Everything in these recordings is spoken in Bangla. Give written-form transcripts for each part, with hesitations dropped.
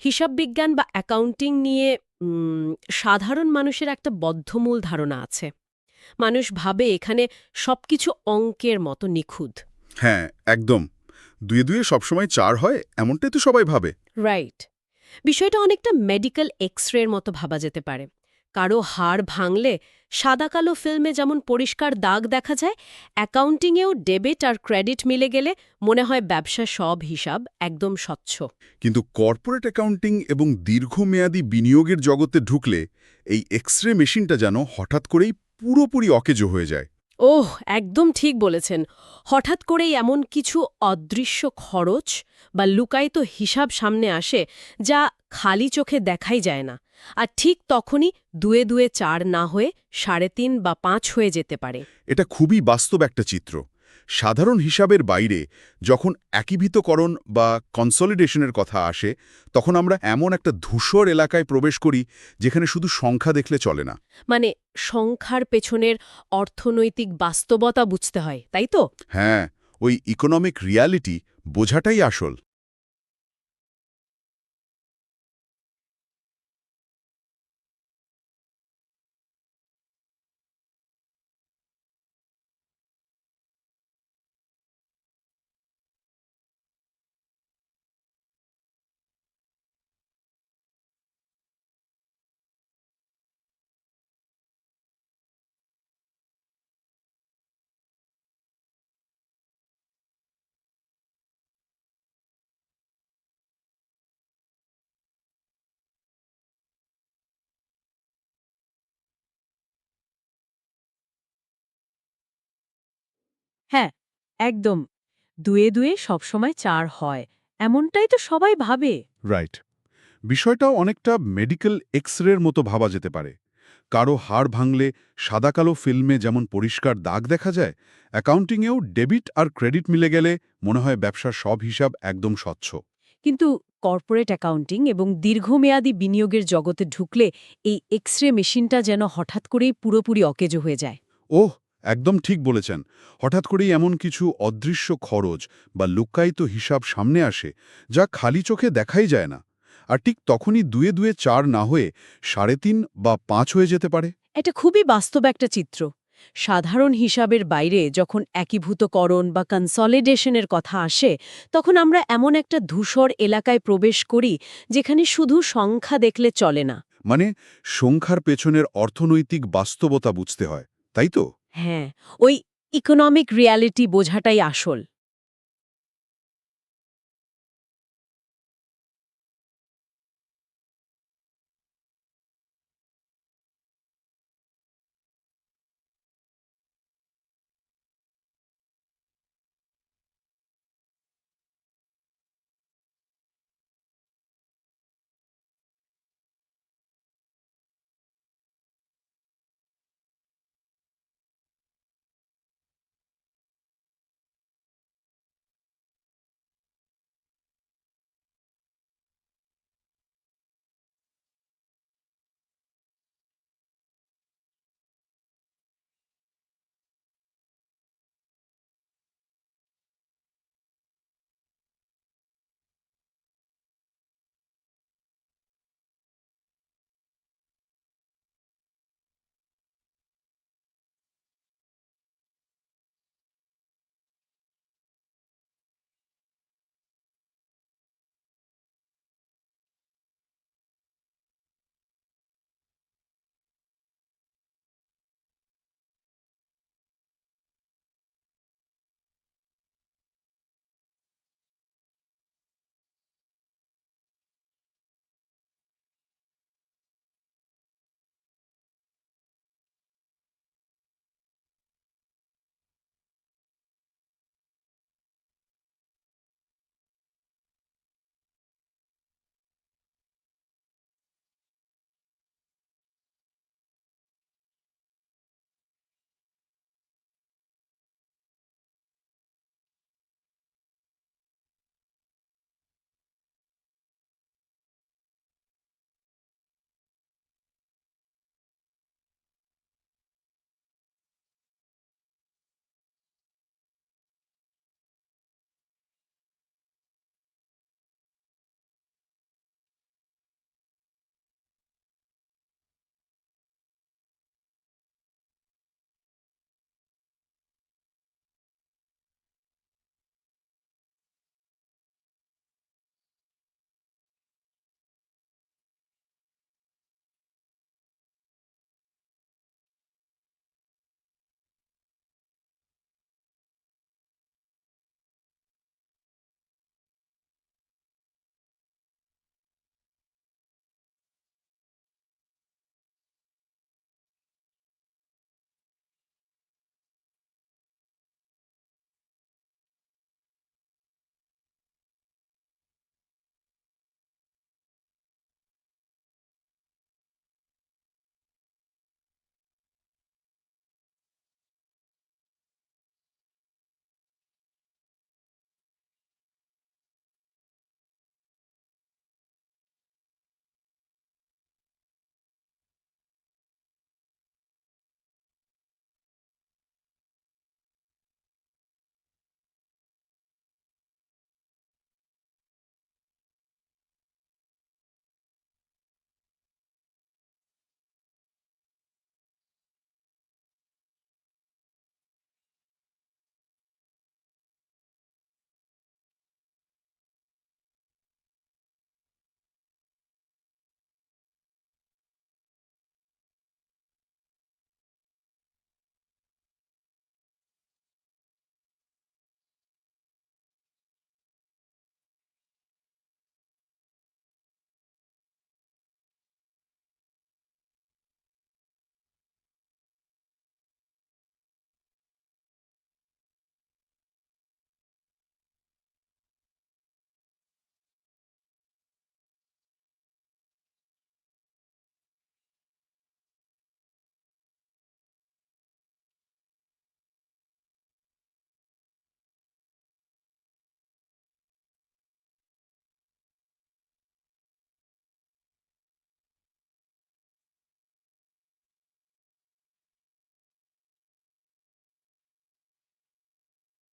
হিসাববিজ্ঞান বা অ্যাকাউন্টিং নিয়ে সাধারণ মানুষের একটা বদ্ধমূল ধারণা আছে। মানুষ ভাবে এখানে সবকিছু অঙ্কের মতো নিখুঁত। হ্যাঁ, একদম। দুয়ে দুয়ে সবসময় 4 হয় এমনটাই তো সবাই ভাবে। রাইট। বিষয়টা অনেকটা মেডিকেল এক্স-রের মতো ভাবা যেতে পারে। কারো হাড় ভাঙলে সাদা-কালো ফিল্মে যেমন পরিষ্কার দাগ দেখা যায়, অ্যাকাউন্টিংয়েও ডেবিট আর ক্রেডিট মিলে গেলে মনে হয় ব্যবসার সব হিসাব একদম স্বচ্ছ। কিন্তু কর্পোরেট অ্যাকাউন্টিং এবং দীর্ঘমেয়াদী বিনিয়োগের জগতে ঢুকলে এই এক্স-রে মেশিনটা যেন হঠাৎ করেই পুরোপুরি অকেজো হয়ে যায়। ওহ, একদম ঠিক বলেছেন। হঠাৎ করেই এমন কিছু অদৃশ্য খরচ বা লুকায়িত হিসাব সামনে আসে যা খালি চোখে দেখাই যায় না। আর ঠিক তখনই দুয়ে দুয়ে ৪ না হয়ে ৩.৫ বা ৫ হয়ে যেতে পারে। এটা খুবই বাস্তব একটা চিত্র। সাধারণ হিসাবের বাইরে যখন একীভূতকরণ বা কনসলিডেশনের কথা আসে, তখন আমরা এমন একটা ধূসর এলাকায় প্রবেশ করি যেখানে শুধু সংখ্যা দেখলে চলে না। মানে সংখ্যার পেছনের অর্থনৈতিক বাস্তবতা বুঝতে হয়, তাই তো? হ্যাঁ, ওই ইকোনমিক রিয়ালিটি বোঝাটাই আসল। হ্যাঁ, একদম। দুয়ে দুয়ে সবসময় ৪ হয়, এমনটাই তো সবাই ভাবে। রাইট। বিষয়টাও অনেকটা মেডিকেল এক্স-রের মতো ভাবা যেতে পারে। কারো হাড় ভাঙলে সাদাকালো ফিল্মে যেমন পরিষ্কার দাগ দেখা যায়, অ্যাকাউন্টিংয়েও ডেবিট আর ক্রেডিট মিলে গেলে মনে হয় ব্যবসার সব হিসাব একদম স্বচ্ছ। কিন্তু কর্পোরেট অ্যাকাউন্টিং এবং দীর্ঘমেয়াদী বিনিয়োগের জগতে ঢুকলে এই এক্স-রে মেশিনটা যেন হঠাৎ করেই পুরোপুরি অকেজো হয়ে যায়। ওহ, একদম ঠিক বলেছেন। হঠাৎ করেই এমন কিছু অদৃশ্য খরচ বা লুক্কায়িত হিসাব সামনে আসে যা খালি চোখে দেখাই যায় না। আর ঠিক তখনই দুয়ে দুয়ে ৪ না হয়ে ৩.৫ বা ৫ হয়ে যেতে পারে। এটা খুবই বাস্তব একটা চিত্র। সাধারণ হিসাবের বাইরে যখন একীভূতকরণ বা কনসলিডেশনের কথা আসে, তখন আমরা এমন একটা ধূসর এলাকায় প্রবেশ করি যেখানে শুধু সংখ্যা দেখলে চলে না। মানে সংখ্যার পেছনের অর্থনৈতিক বাস্তবতা বুঝতে হয়, তাই তো? হ্যাঁ, ওই ইকোনমিক রিয়ালিটি বোঝাটাই আসল।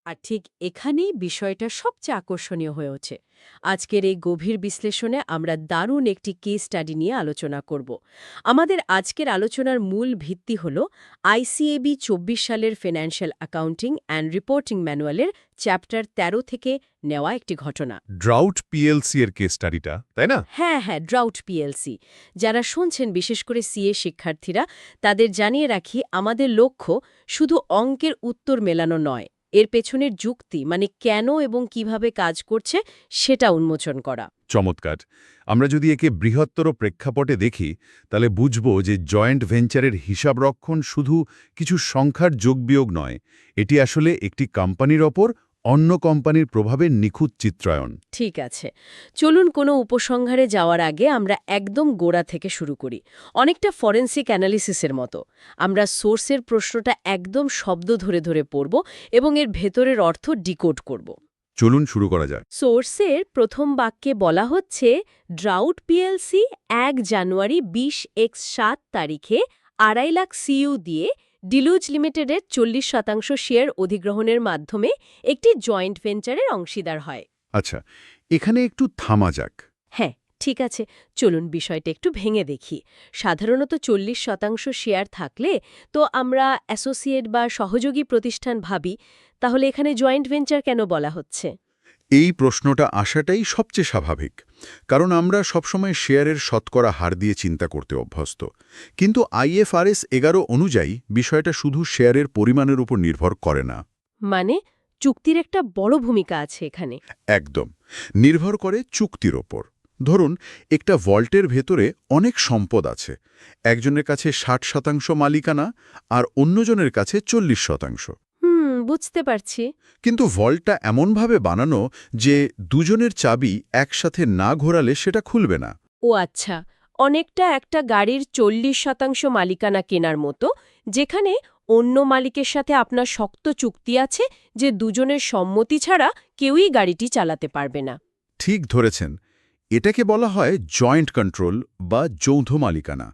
আর ঠিক এখানেই বিষয়টা সবচেয়ে আকর্ষণীয় হয়ে ওঠে। আজকের এই গভীর বিশ্লেষণে আমরা দারুণ একটি কেস স্টাডি নিয়ে আলোচনা করব। আমাদের আজকের আলোচনার মূল ভিত্তি হল আইসিএবি ২৪ সালের ফিনান্সিয়াল অ্যাকাউন্টিং অ্যান্ড রিপোর্টিং ম্যানুয়ালের চ্যাপ্টার ১৩ থেকে নেওয়া একটি ঘটনা। ড্রাউট পিএলসি এর কেস স্টাডিটা, তাই না? হ্যাঁ, ড্রাউট পিএলসি। যারা শুনছেন, বিশেষ করে সিএ শিক্ষার্থীরা, তাদের জানিয়ে রাখি, আমাদের লক্ষ্য শুধু অঙ্কের উত্তর মেলানো নয়, এর পেছনের যুক্তি মানে কেন এবং কিভাবে কাজ করছে সেটা উন্মোচন করা। চমৎকার। আমরা যদি একে বৃহত্তর প্রেক্ষাপটে দেখি, তাহলে বুঝব যে জয়েন্ট ভেঞ্চারের হিসাবরক্ষণ শুধু কিছু সংখ্যার যোগবিয়োগ নয়, এটি আসলে একটি কোম্পানির ওপর অন্য কোম্পানির প্রভাবের নিখুঁত চিত্রায়ন। ঠিক আছে, চলুন কোনো উপসংহারে যাওয়ার আগে আমরা একদম গোড়া থেকে শুরু করি, অনেকটা ফরেনসিক অ্যানালিসিসের মতো। আমরা সোর্সের প্রশ্নটা একদম শব্দ ধরে ধরে পড়ব এবং এর ভেতরের অর্থ ডিকোড করব। চলুন শুরু করা যাক। সোর্সের প্রথম বাক্যে বলা হচ্ছে, ড্রাউট পিএলসি ১ জানুয়ারি ২০x৭ তারিখে ২.৫ লাখ সিইউ দিয়ে ডিলুজ লিমিটেডের ৪০% শেয়ার অধিগ্রহণের মাধ্যমে একটি জয়েন্ট ভেঞ্চারের অংশীদার হয়। আচ্ছা, এখানে একটু থামা যাক। হ্যাঁ, ঠিক আছে, চলুন বিষয়টা একটু ভেঙে দেখি। সাধারণত ৪০% শেয়ার থাকলে তো আমরা অ্যাসোসিয়েট বা সহযোগী প্রতিষ্ঠান ভাবি, তাহলে এখানে জয়েন্ট ভেঞ্চার কেন বলা হচ্ছে? এই প্রশ্নটা আসাটাই সবচেয়ে স্বাভাবিক, কারণ আমরা সবসময় শেয়ারের শতকরা হার দিয়ে চিন্তা করতে অভ্যস্ত। কিন্তু IFRS 11 অনুযায়ী বিষয়টা শুধু শেয়ারের পরিমাণের উপর নির্ভর করে না। মানে চুক্তির একটা বড় ভূমিকা আছে এখানে। একদম, নির্ভর করে চুক্তির ওপর। ধরুন, একটা ভল্টের ভেতরে অনেক সম্পদ আছে, একজনের কাছে 60% মালিকানা আর অন্যজনের কাছে 40%। বুঝতে পারছি। কিন্তু ভল্টটা এমনভাবে বানানো যে দুজনের চাবি একসাথে না ঘোরালে সেটা খুলবে না। ও আচ্ছা, অনেকটা একটা গাড়ির 40% মালিকানা কেনার মতো, যেখানে অন্য মালিকের সাথে আপনার শক্ত চুক্তি আছে যে দুজনের সম্মতি ছাড়া কেউই গাড়িটি চালাতে পারবে না। ঠিক ধরেছেন, এটাকে বলা হয় জয়েন্ট কন্ট্রোল বা যৌথ মালিকানা।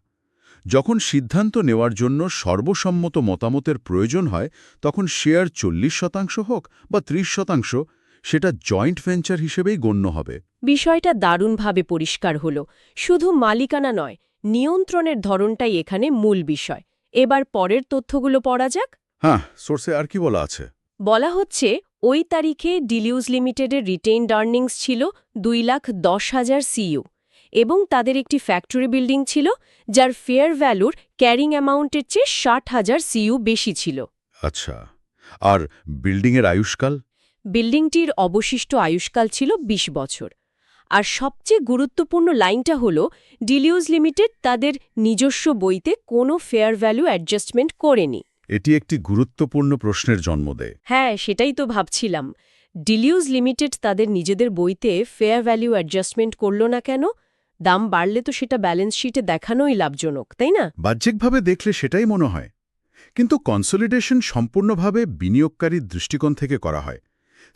যখন সিদ্ধান্ত নেওয়ার জন্য সর্বসম্মত মতামতের প্রয়োজন হয়, তখন শেয়ার 40% হোক বা 30%, সেটা জয়েন্ট ভেঞ্চার হিসেবেই গণ্য হবে। বিষয়টা দারুণভাবে পরিষ্কার হল। শুধু মালিকানা নয়, নিয়ন্ত্রণের ধরনটাই এখানে মূল বিষয়। এবার পরের তথ্যগুলো পড়া যাক। হ্যাঁ, সোর্সে আর কি বলা আছে? বলা হচ্ছে, ওই তারিখে ডিলিউজ লিমিটেডের রিটেইনড আর্নিংস ছিল 2,10,000 সিইউ এবং তাদের একটি ফ্যাক্টরি বিল্ডিং ছিল যার ফেয়ার ভ্যালুর ক্যারিং অ্যামাউন্টের চেয়ে 60,000 সিইউ বেশি ছিল। আচ্ছা, আর বিল্ডিংয়ের আয়ুষ্কাল? বিল্ডিংটির অবশিষ্ট আয়ুষ্কাল ছিল ২০ বছর। আর সবচেয়ে গুরুত্বপূর্ণ লাইনটা হল, ডিলিউজ লিমিটেড তাদের নিজস্ব বইতে কোনো ফেয়ার ভ্যালু অ্যাডজাস্টমেন্ট করেনি। এটি একটি গুরুত্বপূর্ণ প্রশ্নের জন্ম দেয়। হ্যাঁ, সেটাই তো ভাবছিলাম। ডিলিউজ লিমিটেড তাদের নিজেদের বইতে ফেয়ার ভ্যালু অ্যাডজাস্টমেন্ট করল না কেন? দাম বাড়লে তো সেটা ব্যালেন্স শিটে দেখানোই লাভজনক, তাই না? বাহ্যিকভাবে দেখলে সেটাই মনে হয়, কিন্তু কনসলিডেশন সম্পূর্ণভাবে বিনিয়োগকারীর দৃষ্টিকোণ থেকে করা হয়।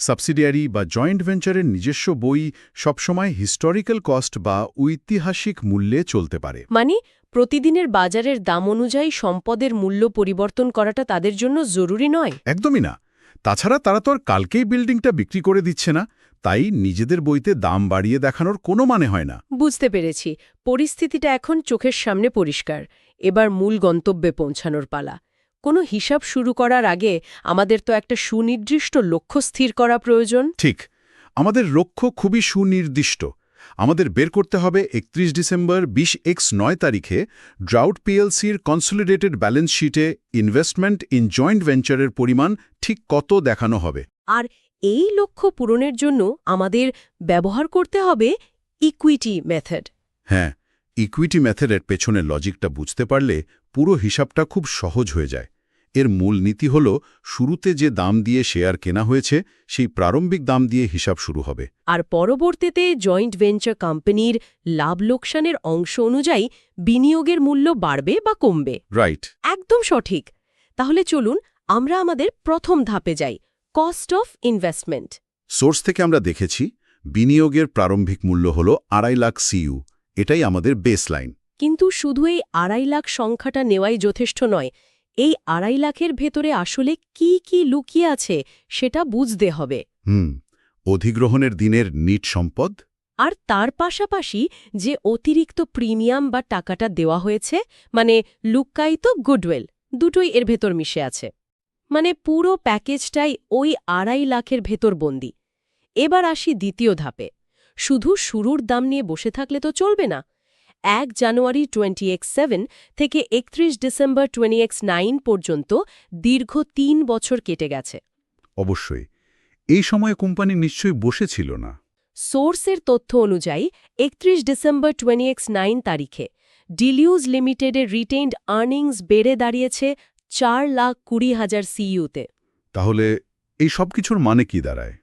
সাবসিডিয়ারি বা জয়েন্ট ভেঞ্চারের নিজস্ব বই সবসময় হিস্টোরিক্যাল কস্ট বা ঐতিহাসিক মূল্যে চলতে পারে। মানে প্রতিদিনের বাজারের দাম অনুযায়ী সম্পদের মূল্য পরিবর্তন করাটা তাদের জন্য জরুরি নয়? একদমই না। তাছাড়া তারা তো আর কালকেই বিল্ডিংটা বিক্রি করে দিচ্ছে না, তাই নিজেদের বইতে দাম বাড়িয়ে দেখানোর কোনো মানে হয় না। বুঝতে পেরেছি। পরিস্থিতিটা এখন চোখের সামনে পরিষ্কার। এবার মূল গন্তব্যে পৌঁছানোর পালা। কোনো হিসাব শুরু করার আগে আমাদের তো একটা সুনির্দিষ্ট লক্ষ্য স্থির করা প্রয়োজন। ঠিক, আমাদের লক্ষ্য খুবই সুনির্দিষ্ট। আমাদের বের করতে হবে 31 ডিসেম্বর 20x9 তারিখে ড্রাউট পিএলসির কনসলিডেটেড ব্যালেন্স শিটে ইনভেস্টমেন্ট ইন জয়েন্ট ভেঞ্চারের পরিমাণ ঠিক কত দেখানো হবে। আর এই লক্ষ্য পূরণের জন্য আমাদের ব্যবহার করতে হবে ইকুইটি মেথড। হ্যাঁ, ইকুইটি মেথডের পেছনে লজিকটা বুঝতে পারলে পুরো হিসাবটা খুব সহজ হয়ে যায়। এর মূল নীতি হল, শুরুতে যে দাম দিয়ে শেয়ার কেনা হয়েছে সেই প্রারম্ভিক দাম দিয়ে হিসাব শুরু হবে, আর পরবর্তীতে জয়েন্ট ভেঞ্চার কোম্পানির লাভ লোকসানের অংশ অনুযায়ী বিনিয়োগের মূল্য বাড়বে বা কমবে। রাইট? একদম সঠিক। তাহলে চলুন আমরা আমাদের প্রথম ধাপে যাই, কস্ট অফ ইনভেস্টমেন্ট। সোর্স থেকে আমরা দেখেছি বিনিয়োগের প্রারম্ভিক মূল্য হল 2.5 লাখ সিইউ। এটাই আমাদের বেসলাইন। কিন্তু শুধু এই 2.5 লাখ সংখ্যাটা নেওয়াই যথেষ্ট নয়। এই 2.5 লাখের ভেতরে আসলে কি কি লুকিয়ে আছে সেটা বুঝতে হবে। অধিগ্রহণের দিনের নিট সম্পদ। আর তার পাশাপাশি যে অতিরিক্ত প্রিমিয়াম বা টাকাটা দেওয়া হয়েছে, মানে লুক্কায়িত গুডউইল, দুটোই এর ভেতর মিশে আছে। মানে পুরো প্যাকেজটাই ওই 2.5 লাখের ভেতর বন্দি। এবার আসি দ্বিতীয় ধাপে। শুধু শুরুর দাম নিয়ে বসে থাকলে তো চলবে না। 1 জানুয়ারি 20X7 থেকে 31 ডিসেম্বর 20X9 পর্যন্ত দীর্ঘ 3 বছর কেটে গেছে। অবশ্যই এই সময়ে কোম্পানি নিশ্চয়ই বসেছিল না। সোর্সের তথ্য অনুযায়ী 31 ডিসেম্বর 20X9 তারিখে ডিলিউজ লিমিটেডের রিটেইনড আর্নিংস বেড়ে দাঁড়িয়েছে 4,20,000 সিইউতে। তাহলে এই সব কিছুর মানে কি দাঁড়ায়?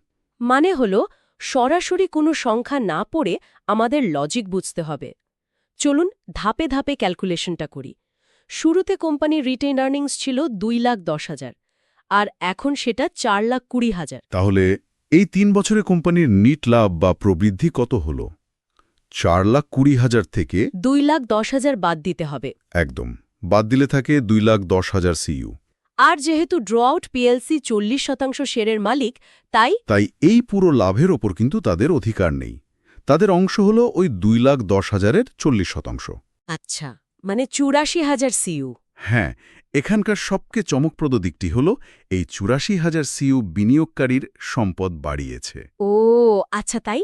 মানে হল, সরাসরি কোনো সংখ্যা না পড়ে আমাদের লজিক বুঝতে হবে। চলুন ধাপে ধাপে ক্যালকুলেশনটা করি। শুরুতে কোম্পানির রিটেইন আর্নিংস ছিল 2,10,000, আর এখন সেটা 4,20,000। তাহলে এই 3 বছরে কোম্পানির নিট লাভ বা প্রবৃদ্ধি কত হল? 4,20,000 থেকে 2,10,000 বাদ দিতে হবে। একদম বাদ দিলে থাকে 2,10,000 সিইউ। আর যেহেতু ড্রআউট পিএলসি 40% শেয়ারের মালিক, তাই এই পুরো লাভের ওপর কিন্তু তাদের অধিকার নেই। তাদের অংশ হল ওই 2,10,000-এর 40%। আচ্ছা, মানে 84,000 সিইউ। হ্যাঁ, এখানকার সবচেয়ে চমকপ্রদ দিকটি হল এই 84,000 সিইউ বিনিয়োগকারীর সম্পদ বাড়িয়েছে। ও আচ্ছা, তাই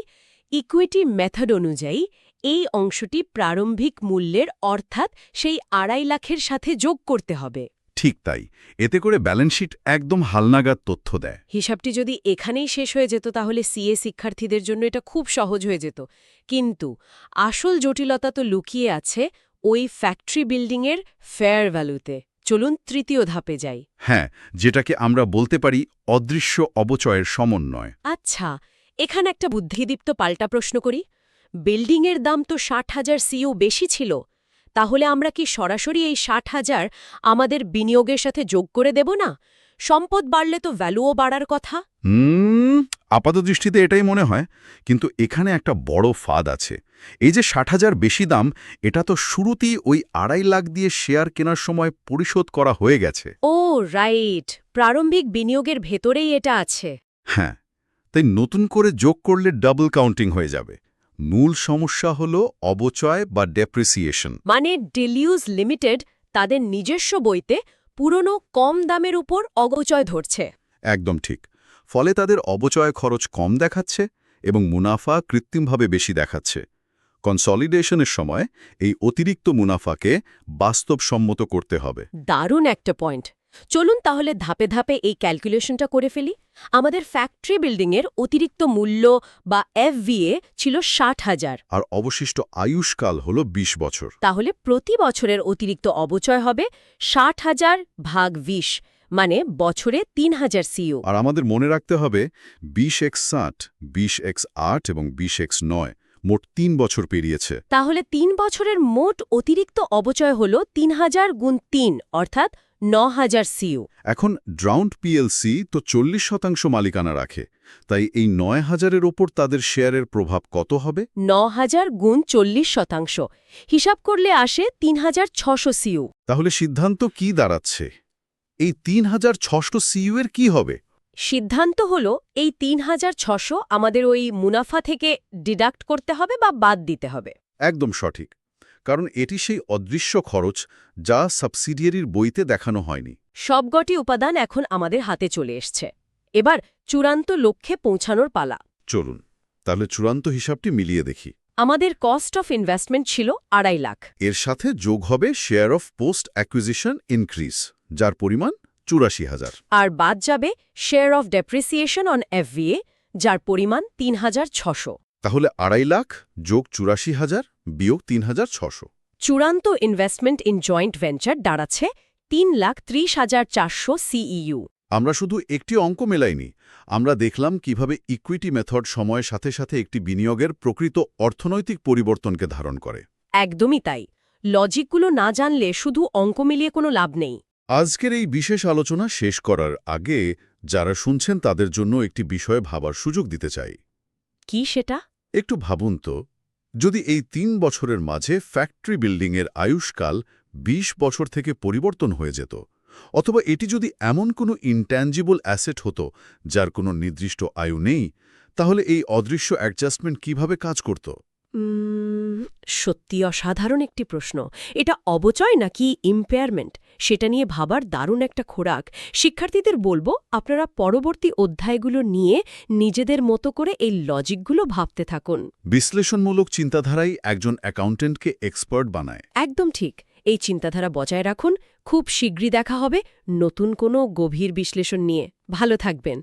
ইকুইটি মেথড অনুযায়ী এই অংশটি প্রারম্ভিক মূল্যের, অর্থাৎ সেই 2.5 লাখের সাথে যোগ করতে হবে। ঠিক তাই, এতে করে ব্যালেন্স শিট একদম হালনাগাদ তথ্য দেয়। হিসাবটি যদি এখানেই শেষ হয়ে যেত তাহলে সিএ শিক্ষার্থীদের জন্য এটা খুব সহজ হয়ে যেত। কিন্তু আসল জটিলতা তো লুকিয়ে আছে ওই ফ্যাক্টরি বিল্ডিংয়ের ফেয়ার ভ্যালুতে। চলুন তৃতীয় ধাপে যাই। হ্যাঁ, যেটাকে আমরা বলতে পারি অদৃশ্য অবচয়ের সমন্বয়। আচ্ছা, এখানে একটা বুদ্ধিদীপ্ত পাল্টা প্রশ্ন করি। বিল্ডিংয়ের দাম তো 60,000 সিইউ বেশি ছিল, তাহলে আমরা কি সরাসরি এই 60,000 আমাদের বিনিয়োগের সাথে যোগ করে দেব না? সম্পদ বাড়লে তো ভ্যালুও বাড়ার কথা। আপাতদৃষ্টিতে এটাই মনে হয়, কিন্তু এখানে একটা বড় ফাঁদ আছে। এই যে 60,000 বেশি দাম, এটা তো শুরুতেই ওই 2.5 লাখ দিয়ে শেয়ার কেনার সময় পরিশোধ করা হয়ে গেছে। ও রাইট, প্রারম্ভিক বিনিয়োগের ভেতরেই এটা আছে। হ্যাঁ, তাই নতুন করে যোগ করলে ডাবল কাউন্টিং হয়ে যাবে। মূল সমস্যা হল অবচয় বা ডেপ্রিসিয়েশন। মানে ডিলিউজ লিমিটেড তাদের নিজস্ব বইতে পুরনো কম দামের উপর অগচয় ধরছে। একদম ঠিক। ফলে তাদের অবচয় খরচ কম দেখাচ্ছে এবং মুনাফা কৃত্রিমভাবে বেশি দেখাচ্ছে। কনসলিডেশনের সময় এই অতিরিক্ত মুনাফাকে বাস্তবসম্মত করতে হবে। দারুণ একটা পয়েন্ট। চলুন তাহলে ধাপে ধাপে এই ক্যালকুলেশনটা করে ফেলি। আমাদের ফ্যাক্টরি বিল্ডিংয়ের অতিরিক্ত মূল্য বা এফভিএ ছিল 60,000, আর অবশিষ্ট আয়ুষ্কাল হল 20 বছর। তাহলে প্রতি বছরের অতিরিক্ত অবচয় হবে 60,000 ভাগ 20, মানে বছরে 3,000 সিইউ। আর আমাদের মনে রাখতে হবে 20x60, 20x8 এবং 20x9 মোট 3 বছর পেরিয়েছে। তাহলে 3 বছরের মোট অতিরিক্ত অবচয় হল 3,000 গুণ 3, অর্থাৎ 9,000 সিইউ। এখন ড্রাউন্ট পিএলসি তো 40% মালিকানা রাখে, তাই এই 9,000-এর ওপর তাদের শেয়ারের প্রভাব কত হবে? 9,000 গুণ 40%, হিসাব করলে আসে 3,600 সিইউ। তাহলে সিদ্ধান্ত কি দাঁড়াচ্ছে? এই 3,600 সিইউ এর কি হবে? সিদ্ধান্ত হল এই 3,600 আমাদের ওই মুনাফা থেকে ডিডাক্ট করতে হবে বা বাদ দিতে হবে। একদম সঠিক, কারণ এটি সেই অদৃশ্য খরচ যা সাবসিডিয়ারির বইতে দেখানো হয়নি। সবকটি উপাদান এখন আমাদের হাতে চলে এসছে। এবার চূড়ান্ত লক্ষ্যে পৌঁছানোর পালা। চলুন তাহলে চূড়ান্ত হিসাবটি মিলিয়ে দেখি। আমাদের কস্ট অফ ইনভেস্টমেন্ট ছিল 2.5 লাখ। এর সাথে যোগ হবে share of post acquisition increase, যার পরিমাণ 84,000। আর বাদ যাবে শেয়ার অফ ডেপ্রিসিয়েশন অন এফভিএ, যার পরিমাণ 3,600। তাহলে 2.5 লাখ যোগ 84,000 বিয়োগ 3,600। চূড়ান্ত ইনভেস্টমেন্ট ইন জয়েন্ট ভেঞ্চার দাঁড়াচ্ছে 3,30,400 সিইউ। আমরা শুধু একটি অঙ্ক মেলাইনি, আমরা দেখলাম কিভাবে ইকুইটি মেথড সময়ের সাথে সাথে একটি বিনিয়োগের প্রকৃত অর্থনৈতিক পরিবর্তনকে ধারণ করে। একদমই তাই। লজিকগুলো না জানলে শুধু অঙ্ক মিলিয়ে কোনো লাভ নেই। আজকের এই বিশেষ আলোচনা শেষ করার আগে যারা শুনছেন তাদের জন্য একটি বিষয়ে ভাবার সুযোগ দিতে চাই। কি সেটা? একটু ভাবুন তো, যদি এই 3 বছরের মাঝে ফ্যাক্টরি বিল্ডিংয়ের আয়ুষ্কাল 20 বছর থেকে পরিবর্তন হয়ে যেত, অথবা এটি যদি এমন কোনো ইনট্যাঞ্জিবল অ্যাসেট হতো যার কোনো নির্দিষ্ট আয়ু নেই, তাহলে এই অদৃশ্য অ্যাডজাস্টমেন্ট কিভাবে কাজ করত? সত্যি অসাধারণ একটি প্রশ্ন। এটা অবচয় নাকি ইম্পেয়ারমেন্ট সেটা নিয়ে ভাবার দারুণ একটা খোরাক। শিক্ষার্থীদের বলবো আপনারা পরবর্তী অধ্যায়গুলো নিয়ে নিজেদের মতো করে এই লজিকগুলো ভাবতে থাকুন। বিশ্লেষণমূলক চিন্তাধারাই একজন অ্যাকাউন্টেন্টকে এক্সপার্ট বানায়। একদম ঠিক। এই চিন্তাধারা বজায় রাখুন। খুব শীঘ্রই দেখা হবে নতুন কোনো গভীর বিশ্লেষণ নিয়ে। ভালো থাকবেন।